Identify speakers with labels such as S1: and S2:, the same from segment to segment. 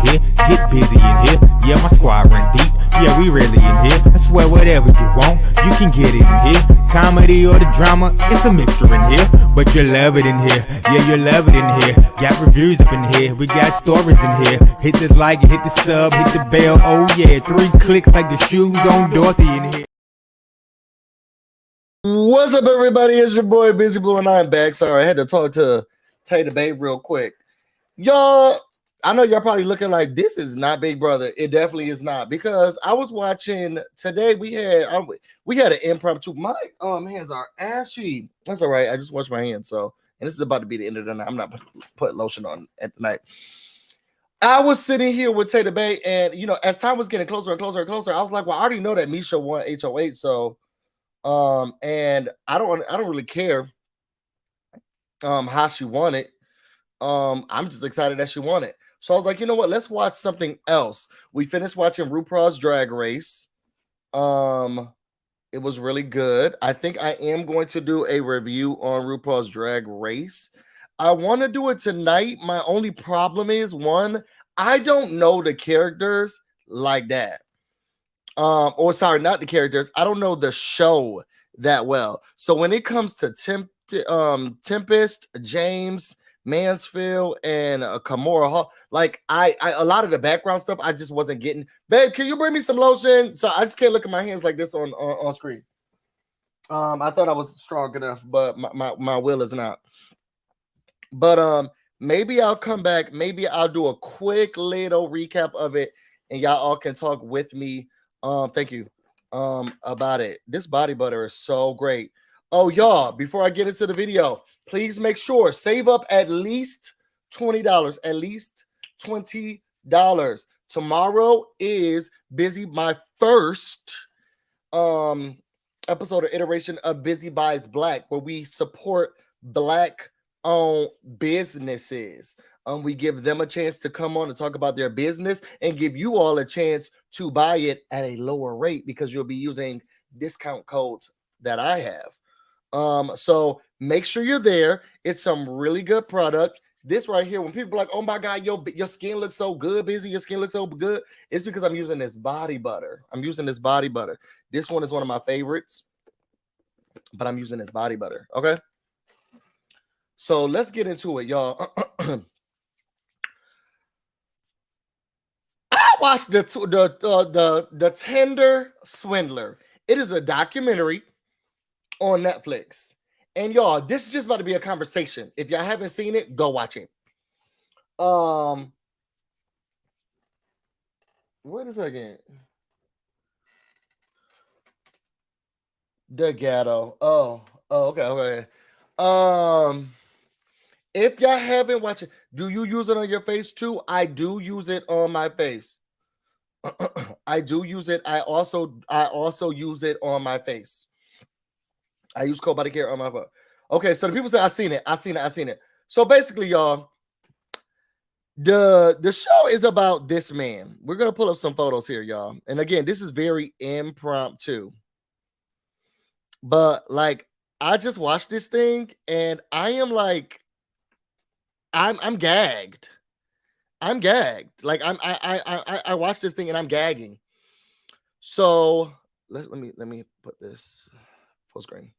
S1: here. Get busy in here. Yeah, my squad run deep. Yeah, we really in here. I swear whatever you want, you can get it in here. Comedy or the drama, it's a mixture in here. But you love it in here. Yeah, you love it in here. Got reviews up in here. We got stories in here. Hit the like, hit the sub, hit the bell. Oh yeah, 3 clicks like the shoes on Dorothy in here.
S2: What's up, everybody? It's your boy BusyBlu, and I'm back. Sorry, I had to talk to Tay the Babe real quick. Y'all, I know y'all probably looking like this is not Big Brother. It definitely is not, because I was watching today. We had an impromptu. My hands are ashy. That's all right. I just washed my hands, so, and this is about to be the end of the night. I'm not putting lotion on at the night. I was sitting here with Tay the Babe, and you know, as time was getting closer and closer and closer, I was like, well, I already know that Misha won HOH, so. And I don't really care how she won it. I'm just excited that she won it. So I was like, you know what, let's watch something else. We finished watching RuPaul's Drag Race. It was really good. I think I am going to do a review on RuPaul's Drag Race. I want to do it tonight. My only problem is, one, I don't know the characters like that. Or sorry, not the characters. I don't know the show that well. So when it comes to Tempest, James, Mansfield, and Kimora Hall, like I a lot of the background stuff I just wasn't getting. Babe, can you bring me some lotion? So I just can't look at my hands like this on screen. I thought I was strong enough, but my will is not. But maybe I'll come back. Maybe I'll do a quick little recap of it, and y'all all can talk with me. Thank you. About it. This body butter is so great. Oh, y'all, before I get into the video, please make sure save up at least $20. At least $20. Tomorrow is my first episode or iteration of Busy Buys Black, where we support Black-owned businesses. We give them a chance to come on and talk about their business, and give you all a chance to buy it at a lower rate, because you'll be using discount codes that I have. So make sure you're there. It's some really good product. This right here, when people are like, oh my God, your skin looks so good, Busy, your skin looks so good, it's because I'm using this body butter. This one is one of my favorites, but I'm using this body butter. Okay. So let's get into it, y'all. Watch the Tinder Swindler. It is a documentary on Netflix, and y'all, this is just about to be a conversation. If y'all haven't seen it, go watch it. Wait a second. The ghetto. Oh, okay. If y'all haven't watched it, do you use it on your face too? I do use it on my face. I do use it. I also use it on my face. I use Cold Body Care on my face. Okay, so the people say I seen it. So basically, y'all, the show is about this man. We're gonna pull up some photos here, y'all. And again, this is very impromptu. But like, I just watched this thing, and I am like, I'm gagged. I'm gagged. Like I watched this thing and I'm gagging. So let me put this full screen.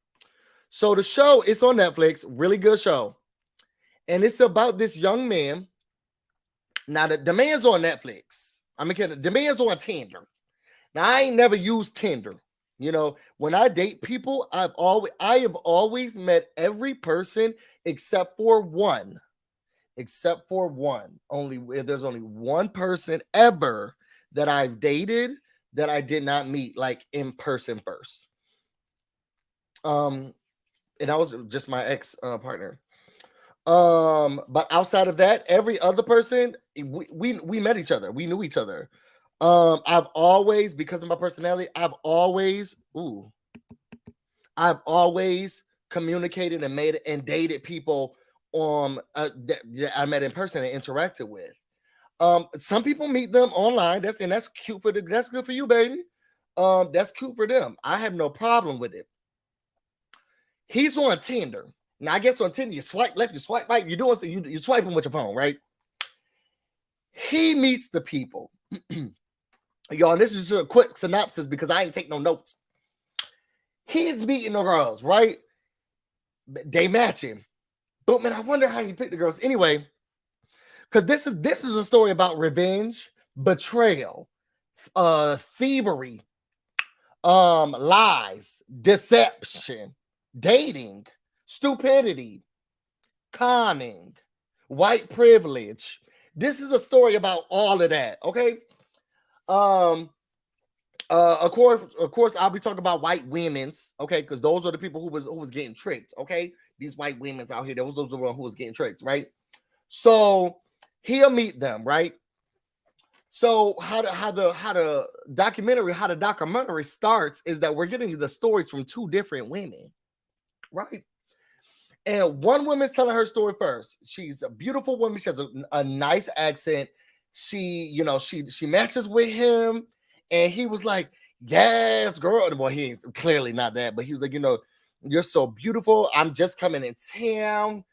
S2: So the show is on Netflix, really good show, and it's about this young man. Now the man's on Netflix. I mean, the man's on Tinder. Now I ain't never used Tinder. You know, when I date people, I have always met every person except for one. There's only one person ever that I've dated that I did not meet like in person first. And that was just my ex partner. But outside of that, every other person, we met each other. We knew each other. I've always, because of my personality, I've always communicated and dated people that I met in person and interacted with. Some people meet them online. That's cute that's good for you, baby. That's cute for them. I have no problem with it. He's on Tinder. Now, I guess on Tinder, you swipe left, you swipe right, you're swiping with your phone, right? He meets the people. Y'all, and this is just a quick synopsis because I ain't take no notes. He's meeting the girls, right? They match him. But man, I wonder how he picked the girls. Anyway, because this is a story about revenge, betrayal, thievery, lies, deception, dating, stupidity, conning, white privilege. This is a story about all of that. Okay. Of course, I'll be talking about white women's, okay, because those are the people who was getting tricked, okay. These white women's out here, those are the one who was getting tricked, right? So he'll meet them, right? So how the documentary starts is that we're getting the stories from two different women, right? And one woman's telling her story first. She's a beautiful woman. She has a nice accent. She matches with him. And he was like, yes, girl. Well, he's clearly not that, but he was like, you're so beautiful. I'm just coming in town.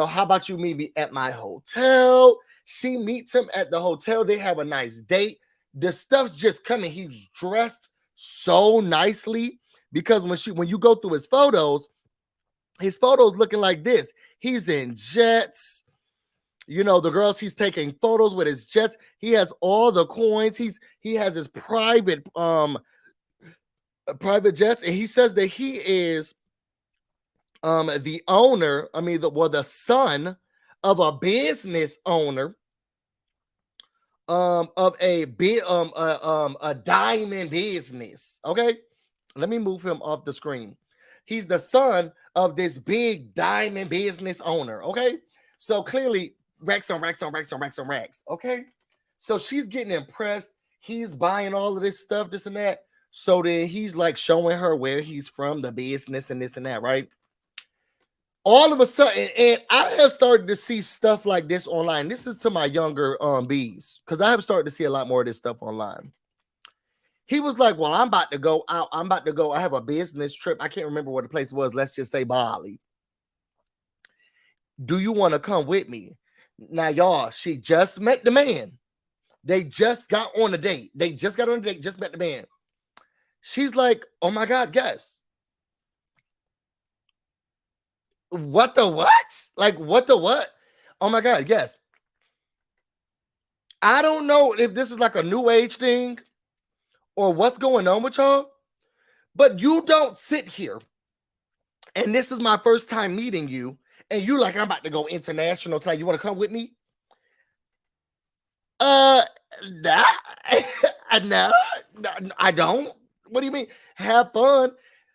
S2: How about you meet me at my hotel? She meets him at the hotel. They have a nice date. The stuff's just coming. He's dressed so nicely because when you go through his photos looking like this. He's in jets. The girls he's taking photos with his jets. He has all the coins. He has his private jets, and he says that he is the owner. The son of a business owner of a diamond business. Okay, let me move him off the screen. He's the son of this big diamond business owner. Okay, so clearly. Racks on racks on racks on racks on racks. Okay. So she's getting impressed. He's buying all of this stuff, this and that. So then he's like showing her where he's from, the business and this and that, right? All of a sudden, and I have started to see stuff like this online. This is to my younger bees, because I have started to see a lot more of this stuff online. He was like, well, I'm about to go out. I have a business trip. I can't remember what the place was. Let's just say Bali. Do you want to come with me? Now, y'all, she just met the man. They just got on a date. Just met the man. She's like, oh my God, yes. What the what? Like, what the what? Oh my God, yes. I don't know if this is like a new age thing or what's going on with y'all, but you don't sit here and this is my first time meeting you. And you like, I'm about to go international tonight. You want to come with me? Nah, no, I don't. What do you mean? Have fun.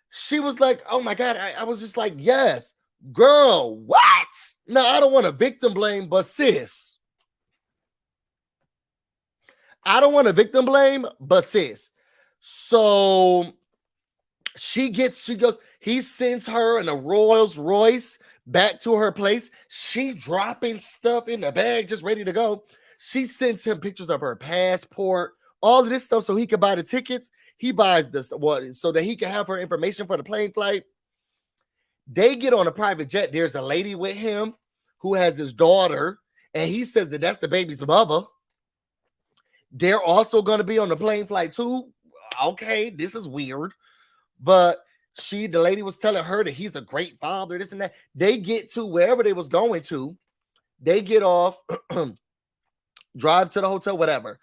S2: She was like, oh my God. I was just like, yes, girl, what? No, I don't want to victim blame, but sis. I don't want to victim blame, but sis. So he sends her in a Rolls Royce back to her place. She dropping stuff in the bag, just ready to go. She sends him pictures of her passport, all of this stuff so he can buy the tickets. He buys this so that he can have her information for the plane flight. They get on a private jet. There's a lady with him who has his daughter, and he says that that's the baby's mother. They're also going to be on the plane flight too. Okay, this is weird. But the lady was telling her that he's a great father, this and that. They get to wherever they was going to. They get off, drive to the hotel, whatever.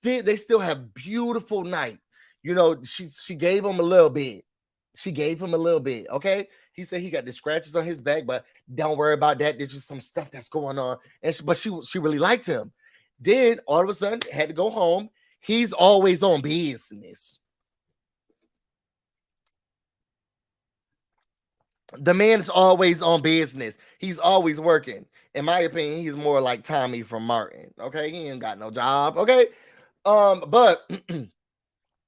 S2: They still have beautiful night. She gave him a little bit. Okay. He said he got the scratches on his back, but don't worry about that. There's just some stuff that's going on. But she really liked him. Then all of a sudden had to go home. He's always on business. The man's always on business. He's always working. In my opinion, he's more like Tommy from Martin. Okay, he ain't got no job. Okay, but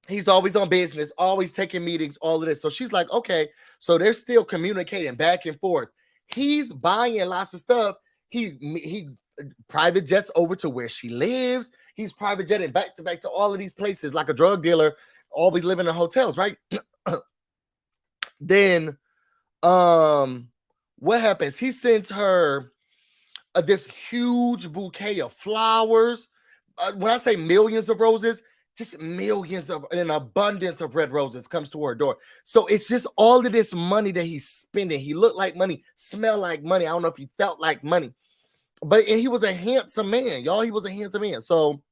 S2: he's always on business, always taking meetings, all of this. So she's like, okay, so they're still communicating back and forth. He's buying lots of stuff. He private jets over to where she lives. He's private jetting back to all of these places like a drug dealer, always living in hotels, right? Then what happens? He sends her this huge bouquet of flowers. When I say millions of roses, just millions of an abundance of red roses comes to her door. So it's just all of this money that he's spending. He looked like money, smelled like money. I don't know if he felt like money, but and he was a handsome man, y'all. He was a handsome man. So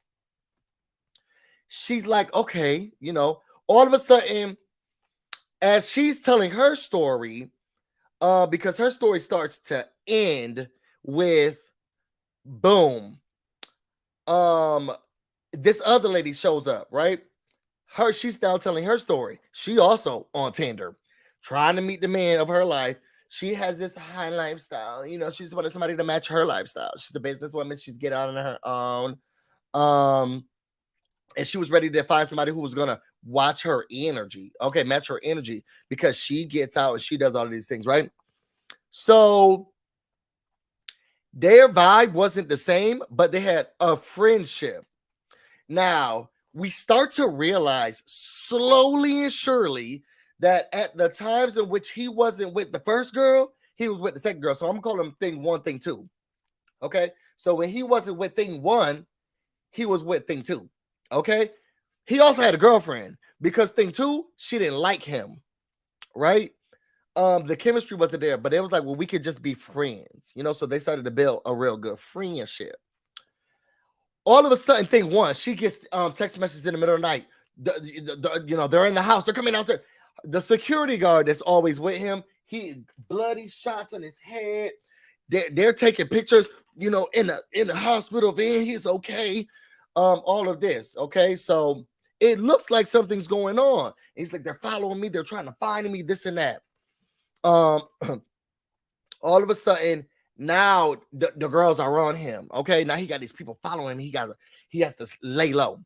S2: she's like, okay, you know, all of a sudden, as she's telling her story, because her story starts to end with boom. This other lady shows up, right? She's now telling her story. She also on Tinder, trying to meet the man of her life. She has this high lifestyle, you know. She's wanted somebody to match her lifestyle. She's a businesswoman. She's getting out on her own. And she was ready to find somebody who was gonna watch her energy, okay, match her energy, because she gets out and she does all of these things, right? So their vibe wasn't the same, but they had a friendship. Now, we start to realize slowly and surely that at the times in which he wasn't with the first girl, he was with the second girl. So I'm gonna call him thing one, thing two. Okay. So when he wasn't with thing one, he was with thing two. Okay. He also had a girlfriend because thing two, she didn't like him. Right. The chemistry wasn't there, but it was like, well, we could just be friends, you know. So they started to build a real good friendship. All of a sudden, thing one, she gets text messages in the middle of the night. You know, they're in the house, they're coming downstairs. The security guard that's always with him, he bloody shots on his head. They're taking pictures, you know, in the hospital van. He's okay. All of this, okay. So it looks like something's going on. And he's like, they're following me, they're trying to find me, this and that. All of a sudden, now the girls are on him. Okay, now he got these people following him. He has to lay low.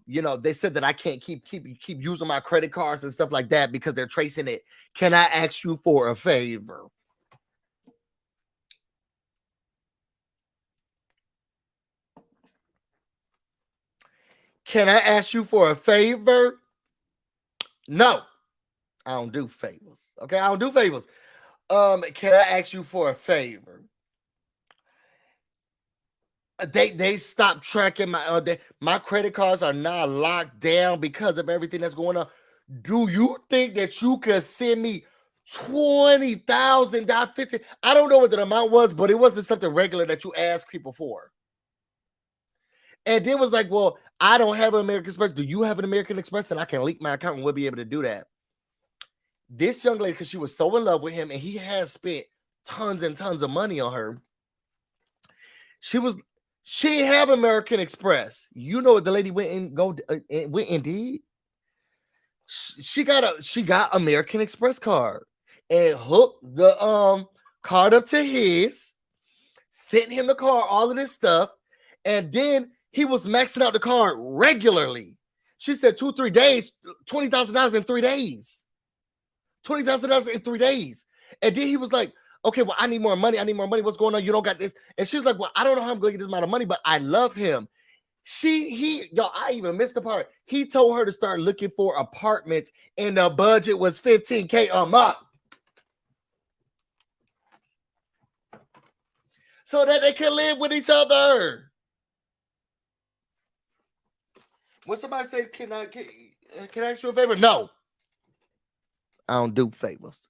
S2: You know, they said that I can't keep using my credit cards and stuff like that because they're tracing it. Can I ask you for a favor? Can I ask you for a favor? No, I don't do favors. Okay, I don't do favors. Can I ask you for a favor? They stopped tracking my credit cards are now locked down because of everything that's going on. Do you think that you could send me $20,000, 50? I don't know what the amount was, but it wasn't something regular that you ask people for. And then was like, well, I don't have an American Express. Do you have an American Express? And I can link my account and we'll be able to do that. This young lady, because she was so in love with him and he has spent tons and tons of money on her, she didn't have American Express. You know what the lady went and did? She got American Express card and hooked the card up to his, sent him the card, all of this stuff, and then he was maxing out the card regularly. She said 2-3 days, $20,000 in 3 days. $20,000 in 3 days. And then he was like, okay, well, I need more money. What's going on? You don't got this. And she's like, well, I don't know how I'm going to get this amount of money, but I love him. I even missed the part. He told her to start looking for apartments and the budget was $15K a month. So that they can live with each other. When somebody says, can I ask you a favor? No. I don't do favors.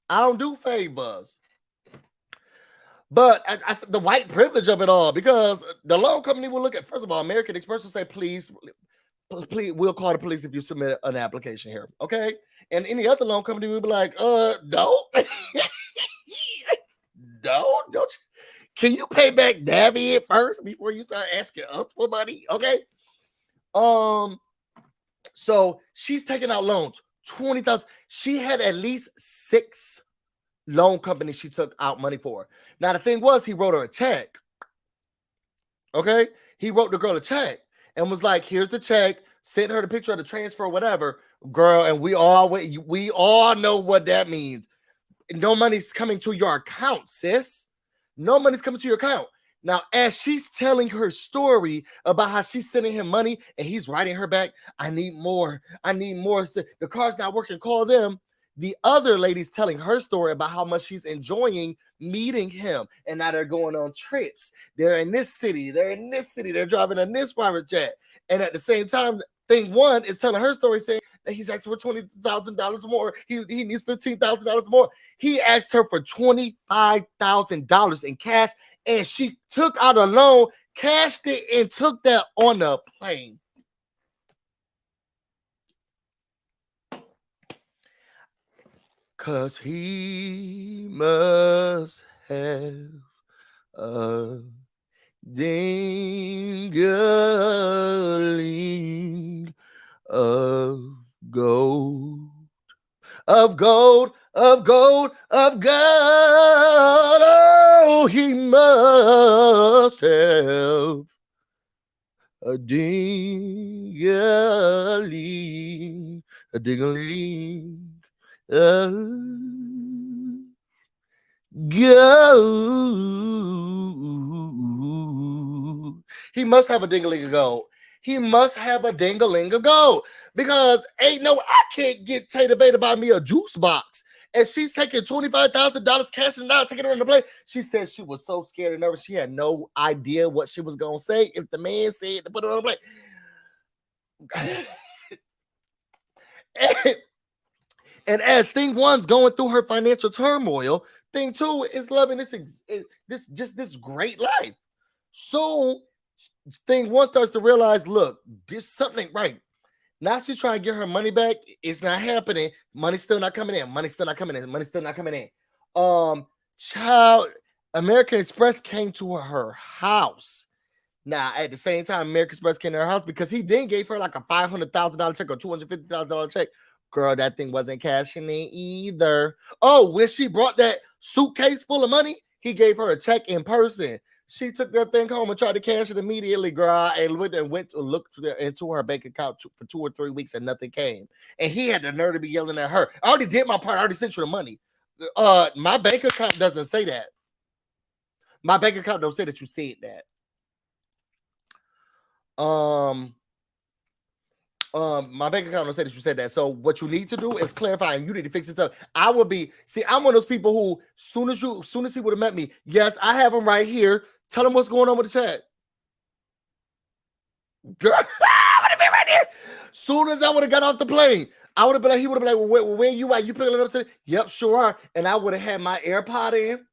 S2: But the white privilege of it all, because the loan company will look at, first of all, American Express will say, please, we'll call the police if you submit an application here. Okay. And any other loan company will be like, no. Don't you? Can you pay back Navient first before you start asking us for money? Okay. So she's taking out loans, 20,000. She had at least 6 loan companies she took out money for. Now, the thing was, he wrote her a check. Okay. He wrote the girl a check and was like, here's the check, sent her the picture of the transfer, whatever, girl. And we all know what that means. No money's coming to your account, sis. No money's coming to your account. Now, as she's telling her story about how she's sending him money and he's writing her back, I need more. The car's not working. Call them. The other lady's telling her story about how much she's enjoying meeting him. And now they're going on trips. They're in this city. They're in this city. They're driving in this private jet. And at the same time, thing one is telling her story saying that he's asking for $20,000 more. He needs $15,000 more. He asked her for $25,000 in cash, and she took out a loan, cashed it, and took that on the plane. Cause he must have a ding-a-ling of gold, of gold, of gold, of gold. Oh, he must have a ding-a-ling, a ding-a-ling. Go. He must have a ding-a-ling of gold. He must have a ding-a-ling of gold because I can't get Tater Bay to buy me a juice box. And she's taking $25,000 cash and now taking it on the plane. She said she was so scared and nervous. She had no idea what she was going to say if the man said to put it on the plane. And as thing one's going through her financial turmoil, thing two is loving this great life. So thing one starts to realize, look, this something ain't right. Now she's trying to get her money back. It's not happening. Money's still not coming in. Money's still not coming in. Money's still not coming in. American Express came to her house. Now, at the same time, American Express came to her house because he then gave her like a $500,000 check or $250,000 check. Girl, that thing wasn't cashing in either. Oh, when she brought that suitcase full of money, he gave her a check in person. She took that thing home and tried to cash it immediately, girl, and went to look into her bank account for 2 or 3 weeks and nothing came. And he had the nerve to be yelling at her. I already did my part. I already sent you the money. My bank account doesn't say that. My bank account don't say that you said that. My bank account don't say that you said that. So what you need to do is clarify, and you need to fix this up. I'm one of those people who, soon as he would have met me, yes, I have him right here. Tell him what's going on with the chat. Girl, I would have been right there. Soon as I would have got off the plane, I would have been like, he would have been like, well, where you at? You picking it up today? Yep, sure are. And I would have had my AirPod in.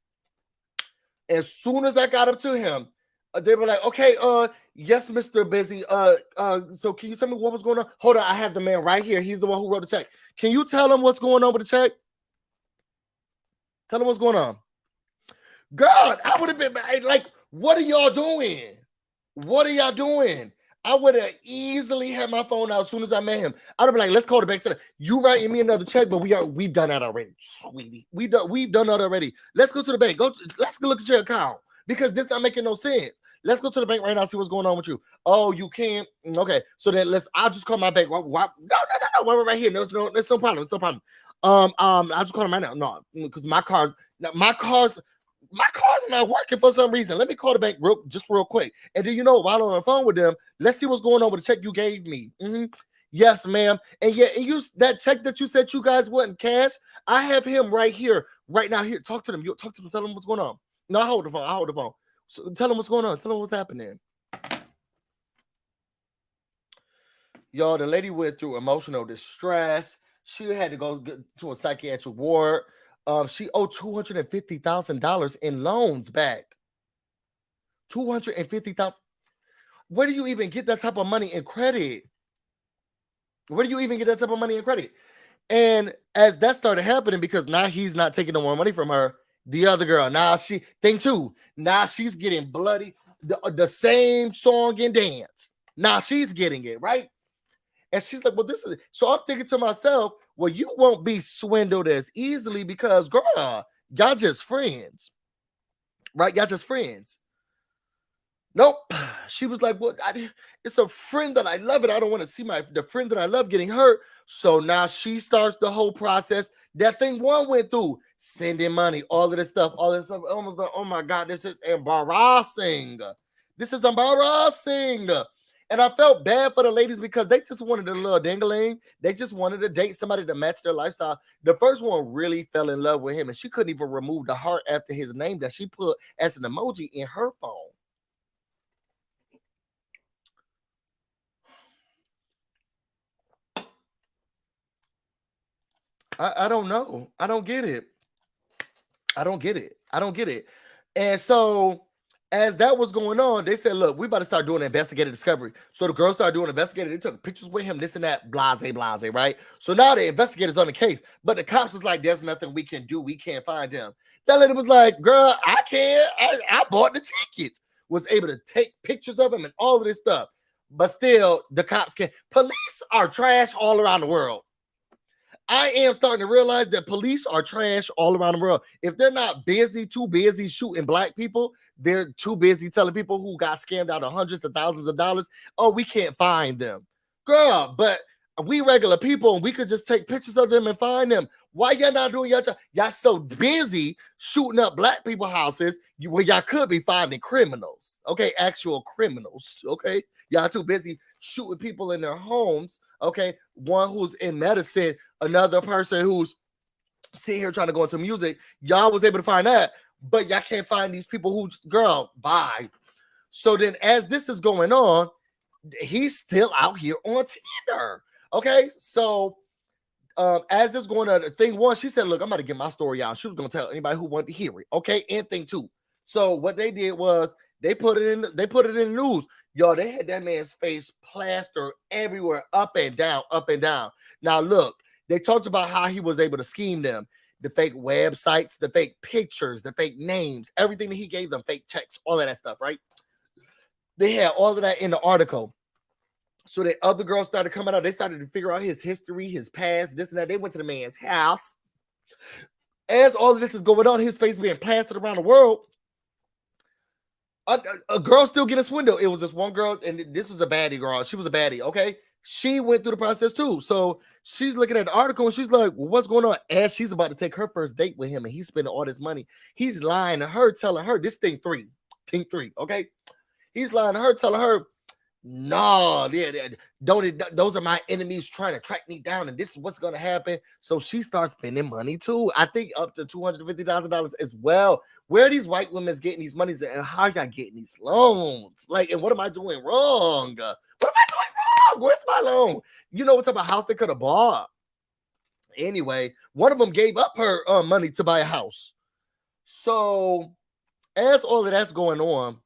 S2: As soon as I got up to him, they were like, okay, yes, Mr. Busy. So can you tell me what was going on? Hold on, I have the man right here. He's the one who wrote the check. Can you tell him what's going on with the check? Tell him what's going on. God, I would have been like, what are y'all doing? What are y'all doing? I would have easily had my phone out as soon as I met him. I'd have been like, let's call the bank today. You writing me another check, but we've done that already, sweetie. We've done that already. Let's go to the bank. Let's go look at your account because this not making no sense. Let's go to the bank right now, see what's going on with you. Oh, you can't? Okay. So then I'll just call my bank. No. We're right here. There's no problem. It's no problem. I'll just call him right now. No, because my car's not working for some reason. Let me call the bank real quick. And then, while I'm on the phone with them, let's see what's going on with the check you gave me. Mm-hmm. Yes, ma'am. And that check that you said you guys wasn't cash, I have him right here, right now. Here, talk to them. You talk to them. Tell them what's going on. No, I hold the phone. So tell them what's going on. Tell them what's happening. Y'all, the lady went through emotional distress. She had to go to a psychiatric ward. She owed $250,000 in loans back. $250,000. Where do you even get that type of money in credit? And as that started happening, because now he's not taking no more money from her, the other girl, now she's getting bloody, the same song and dance. Now she's getting it, right? And she's like, well, this is, so I'm thinking to myself, well, you won't be swindled as easily because, girl, y'all just friends, right? Y'all just friends. Nope. She was like, well, it's a friend that I love, and I don't want to see the friend that I love getting hurt. So now she starts the whole process that thing one went through, sending money, all of this stuff. Almost like, oh my God, this is embarrassing. And I felt bad for the ladies because they just wanted a little dingling. They just wanted to date somebody to match their lifestyle. The first one really fell in love with him, and she couldn't even remove the heart after his name that she put as an emoji in her phone. I don't know. I don't get it. I don't get it. And so as that was going on, they said, look, we about to start doing investigative discovery. So the girls started doing investigative. They took pictures with him, this and that, blase, right? So now the investigators on the case, but the cops was like, there's nothing we can do. We can't find him. That lady was like, girl, I can't. I bought the tickets. Was able to take pictures of him and all of this stuff. But still, the cops can't. Police are trash all around the world. I am starting to realize that police are trash all around the world. If they're not too busy shooting black people, they're too busy telling people who got scammed out of hundreds of thousands of dollars, oh, we can't find them. Girl, but we regular people, and we could just take pictures of them and find them. Why y'all not doing your job? Y'all so busy shooting up black people houses where y'all could be finding criminals, okay? Actual criminals, okay? Y'all too busy shooting people in their homes, okay? One who's in medicine, another person who's sitting here trying to go into music. Y'all was able to find that, but y'all can't find these people who, girl, bye. So then as this is going on, he's still out here on Tinder, okay? So as this going on, thing one, she said, look, I'm going to get my story out. She was going to tell anybody who wanted to hear it, okay? And thing two. So what they did was they put it in the news. Yo, they had that man's face plastered everywhere, up and down, up and down. Now, look, they talked about how he was able to scheme them, the fake websites, the fake pictures, the fake names, everything that he gave them, fake checks, all of that stuff, right? They had all of that in the article. So the other girls started coming out. They started to figure out his history, his past, this and that. They went to the man's house. As all of this is going on, his face being plastered around the world, a girl still getting swindled. It was this one girl, and this was a baddie girl. She was a baddie, okay? She went through the process too. So she's looking at the article, and she's like, well, what's going on? As she's about to take her first date with him, and he's spending all this money. He's lying to her, telling her, this thing three, okay? He's lying to her, telling her, no, those are my enemies trying to track me down, and this is what's going to happen. So she starts spending money too. I think up to $250,000 as well. Where are these white women getting these monies, and how y'all getting these loans? Like, and what am I doing wrong? What am I doing wrong? Where's my loan? You know what type of house they could have bought? Anyway, one of them gave up her money to buy a house. So as all of that's going on,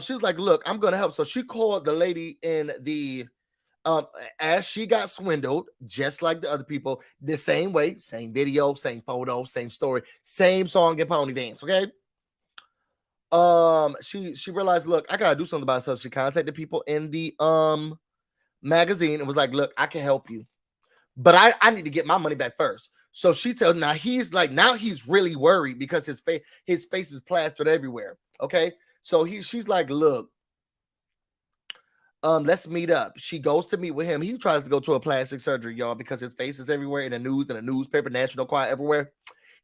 S2: she was like, look, I'm going to help. So she called the lady in the, as she got swindled, just like the other people, the same way, same video, same photo, same story, same song and pony dance, okay? She realized, look, I got to do something about it. So she contacted people in the magazine and was like, look, I can help you, but I need to get my money back first. So she told, now he's really worried because his face is plastered everywhere, okay? So she's like, look, let's meet up. She goes to meet with him. He tries to go to a plastic surgery, y'all, because his face is everywhere in the news, in the newspaper, National Choir, everywhere.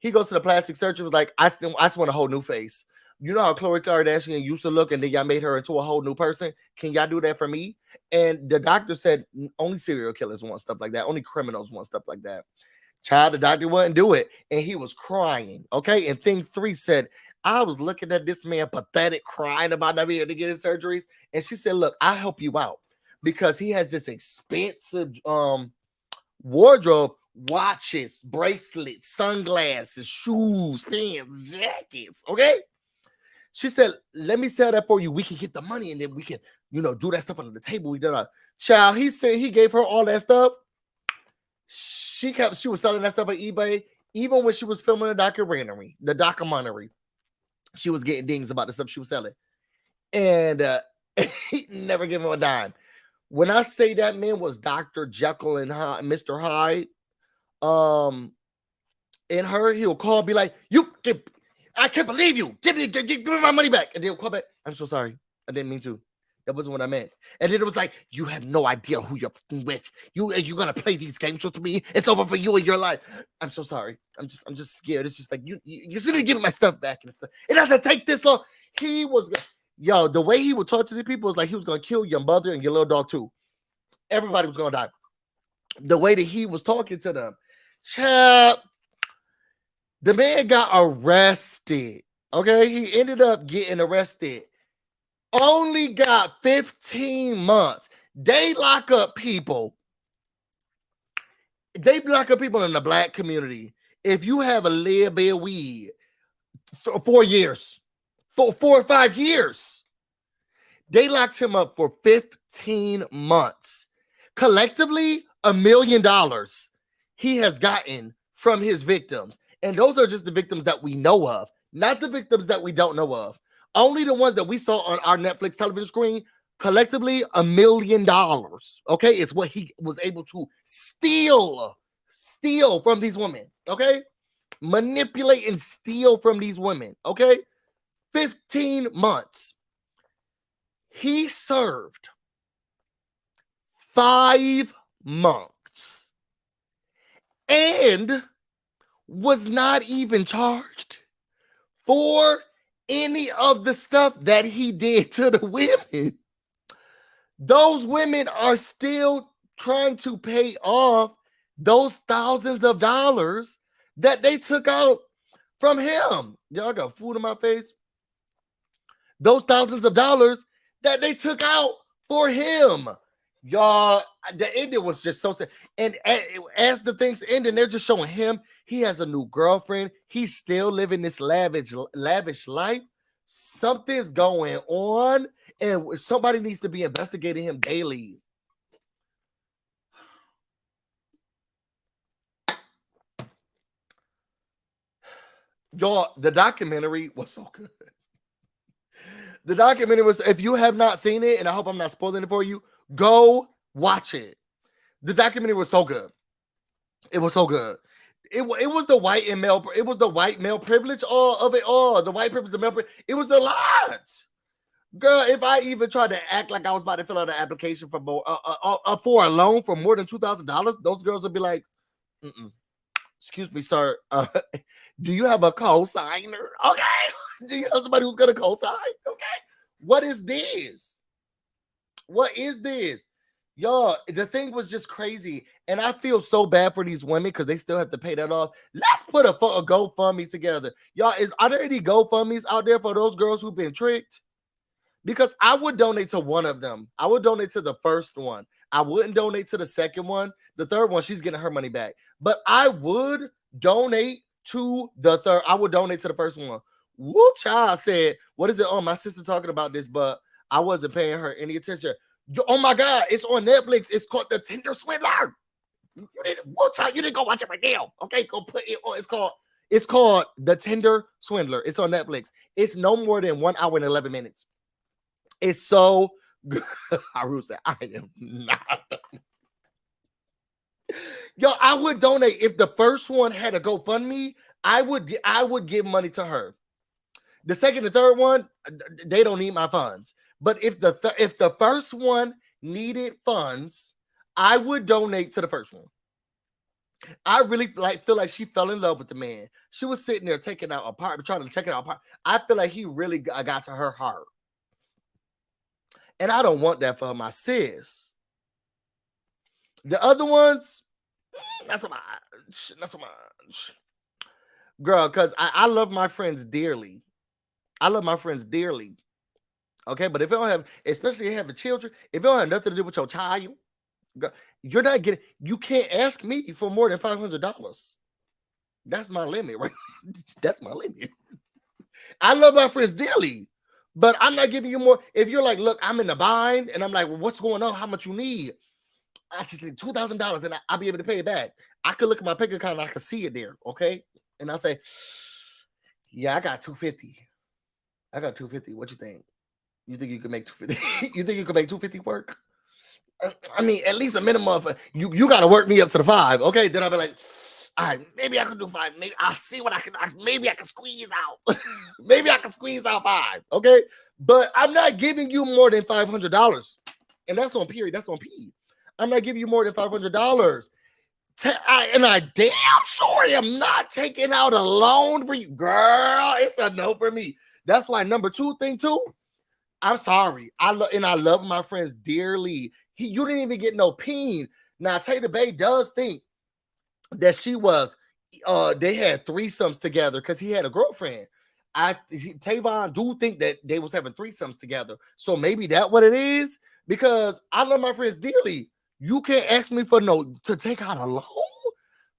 S2: He goes to the plastic surgery, was like, I just want a whole new face. You know how Khloe Kardashian used to look, and then y'all made her into a whole new person? Can y'all do that for me? And the doctor said, only serial killers want stuff like that. Only criminals want stuff like that. Child, the doctor wouldn't do it. And he was crying, okay? And thing three said, I was looking at this man pathetic, crying about not being able to get his surgeries. And she said, look, I'll help you out because he has this expensive wardrobe, watches, bracelets, sunglasses, shoes, pants, jackets, okay? She said, let me sell that for you. We can get the money and then we can, do that stuff under the table. We did a child. He said he gave her all that stuff. She was selling that stuff on eBay. Even when she was filming the documentary. She was getting dings about the stuff she was selling. And he never gave him a dime. When I say that man was Dr. Jekyll and Mr. Hyde, in her, he'll call, be like, I can't believe you. Give me my money back. And they'll call back, I'm so sorry. I didn't mean to. That wasn't what I meant. And then it was like, you have no idea who you're with. You're going to play these games with me. It's over for you and your life. I'm so sorry. I'm just scared. It's just like, you shouldn't give me my stuff back. And stuff. It doesn't take this long. He was, Yo, the way he would talk to the people was like he was gonna kill your mother and your little dog too. Everybody was gonna die. The way that he was talking to them, chap, the man got arrested. Okay, he ended up getting arrested. Only got 15 months. They lock up people. They lock up people in the black community. If you have a little bit of weed, 4 years, 4 or 5 years. They locked him up for 15 months. Collectively, $1 million he has gotten from his victims. And those are just the victims that we know of, not the victims that we don't know of. Only the ones that we saw on our Netflix television screen, collectively $1 million. Okay, it's what he was able to steal from these women. Okay, manipulate and steal from these women. Okay, 15 months. He served 5 months and was not even charged for any of the stuff that he did to the women. Those women are still trying to pay off those thousands of dollars that they took out from him. Y'all got food in my face. Those thousands of dollars that they took out for him. Y'all, the ending was just so sad. And as the things ending, they're just showing him he has a new girlfriend. He's still living this lavish life. Something's going on, and somebody needs to be investigating him daily. Y'all, the documentary was so good. The documentary was, if you have not seen it, and I hope I'm not spoiling it for you, go watch it. The documentary was so good. It was so good. It was the white and male. It was the white male privilege all of it all. The white privilege, the male privilege. It was a lot. Girl, if I even tried to act like I was about to fill out an application for for a loan for more than $2,000, those girls would be like, excuse me, sir. Do you have a co-signer? Okay. Do you have somebody who's gonna co-sign? Okay. What is this? What is this? Y'all, the thing was just crazy. And I feel so bad for these women because they still have to pay that off. Let's put a GoFundMe together. Y'all, are there any GoFundMes out there for those girls who've been tricked? Because I would donate to one of them. I would donate to the first one. I wouldn't donate to the second one. The third one, she's getting her money back. But I would donate to the third. I would donate to the first one. Woo child said, what is it on? My sister talking about this, but I wasn't paying her any attention. Oh my God, it's on Netflix. It's called The Tinder Swindler. You didn't go watch it right now. Okay, go put it on. It's called The Tinder Swindler. It's on Netflix. It's no more than 1 hour and 11 minutes. It's so good. Haru said, I am not. Yo, I would donate. If the first one had a GoFundMe, I would give money to her. The second and third one, they don't need my funds. But if the first one needed funds, I would donate to the first one. I really feel like she fell in love with the man. She was sitting there taking out apartment, trying to check it out apart. I feel like he really got to her heart. And I don't want that for my sis. The other ones, not so much. Girl, because I love my friends dearly. Okay, but if you don't have, especially if you have children, if you don't have nothing to do with your child, you're not getting, you can't ask me for more than $500. That's my limit, right? That's my limit. I love my friends dearly, but I'm not giving you more. If you're like, look, I'm in the bind, and I'm like, well, what's going on? How much you need? I just need $2,000, and I'll be able to pay it back. I could look at my bank account, and I can see it there, okay? And I say, yeah, I got $250. I got $250. What you think? You think you could make $250? You think you could make $250 work? I mean, at least a minimum of you got to work me up to the $5. Okay, then I'll be like, all right, maybe I could do $5. Maybe I'll see what maybe I can squeeze out. Maybe I can squeeze out $5. Okay, but I'm not giving you more than $500, and that's on period. That's on P. I'm not giving you more than $500. And I damn sure am not taking out a loan for you, girl. It's a no for me. That's why number 2 thing too. I'm sorry. I love my friends dearly. You didn't even get no peen. Now Taylor Bay does think that she was they had threesomes together because he had a girlfriend. Tavon do think that they was having threesomes together. So maybe that what it is, because I love my friends dearly. You can't ask me for to take out a loan.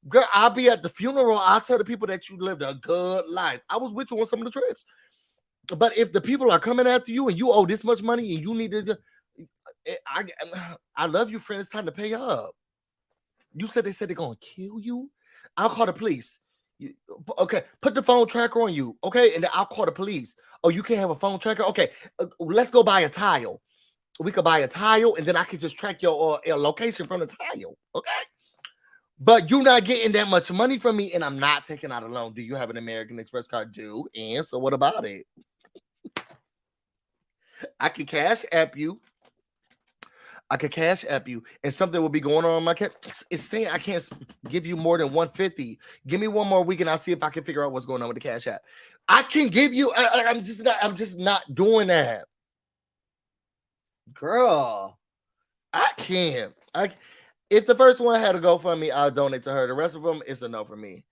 S2: Girl, I'll be at the funeral. I'll tell the people that you lived a good life. I was with you on some of the trips. But if the people are coming after you and you owe this much money and you need to, I love you, friend. It's time to pay up. You said they said they're gonna kill you. I'll call the police. Okay, put the phone tracker on you. Okay, and then I'll call the police. Oh, you can't have a phone tracker. Okay, let's go buy a tile. We could buy a tile, and then I can just track your location from the tile. Okay. But you're not getting that much money from me, and I'm not taking out a loan. Do you have an American Express card? Do. And so what about it? I could cash app you. And something will be going on my cash. It's saying I can't give you more than 150. Give me one more week, and I'll see if I can figure out what's going on with the Cash App. I can give you. I'm just not doing that, girl. I can't. If the first one had to go for me, I'll donate to her. The rest of them, it's a no for me.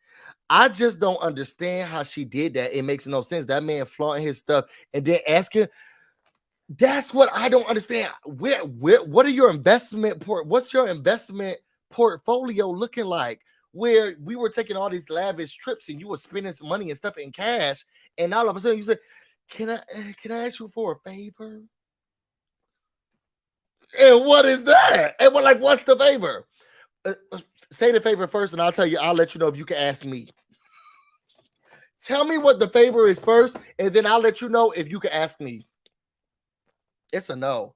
S2: I just don't understand how she did that. It makes no sense. That man flaunting his stuff and then asking. That's what I don't understand. What are your what's your investment portfolio looking like? Where we were taking all these lavish trips and you were spending some money and stuff in cash, and all of a sudden you said, Can I ask you for a favor? And what is that? And what's the favor? Say the favor first, and I'll let you know if you can ask me. Tell me what the favor is first, and then I'll let you know if you can ask me. It's a no.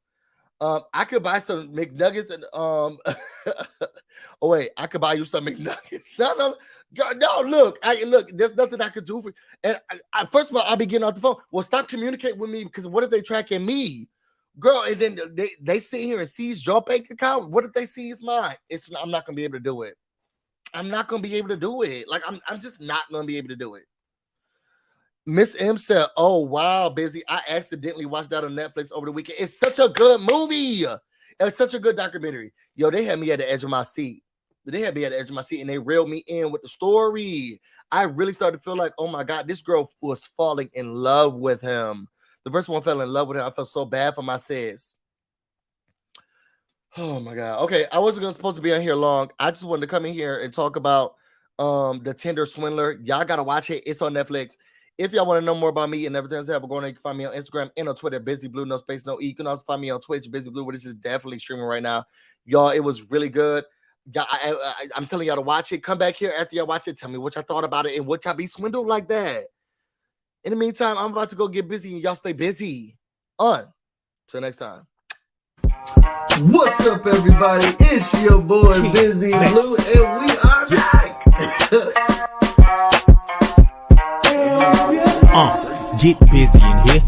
S2: I could buy some McNuggets and oh wait, I could buy you some McNuggets. No, look, there's nothing I could do for. And first of all, I'll be getting off the phone. Well, stop communicating with me, because what if they tracking me? Girl, and then they sit here and seize your bank account. What if they seize mine? I'm not gonna be able to do it. I'm not gonna be able to do it. I'm just not gonna be able to do it. Miss M said, "Oh wow, Busy. I accidentally watched that on Netflix over the weekend. It's such a good movie. It's such a good documentary. Yo, they had me at the edge of my seat. And they reeled me in with the story. I really started to feel like, oh my God, this girl was falling in love with him. The first one fell in love with him. I felt so bad for my sis. Oh my God. Okay, I wasn't supposed to be on here long. I just wanted to come in here and talk about the Tinder Swindler. Y'all gotta watch it. It's on Netflix. If y'all want to know more about me and everything else I have going on, you can find me on Instagram and on Twitter, BusyBlu, no space, no E. You can also find me on Twitch, BusyBlu, where this is definitely streaming right now. Y'all, it was really good. I'm telling y'all to watch it. Come back here after y'all watch it. Tell me what y'all thought about it and what y'all be swindled like that. In the meantime, I'm about to go get busy, and y'all stay busy. Till next time. What's up, everybody? It's your boy, BusyBlu, and we are back.
S1: Get busy in here.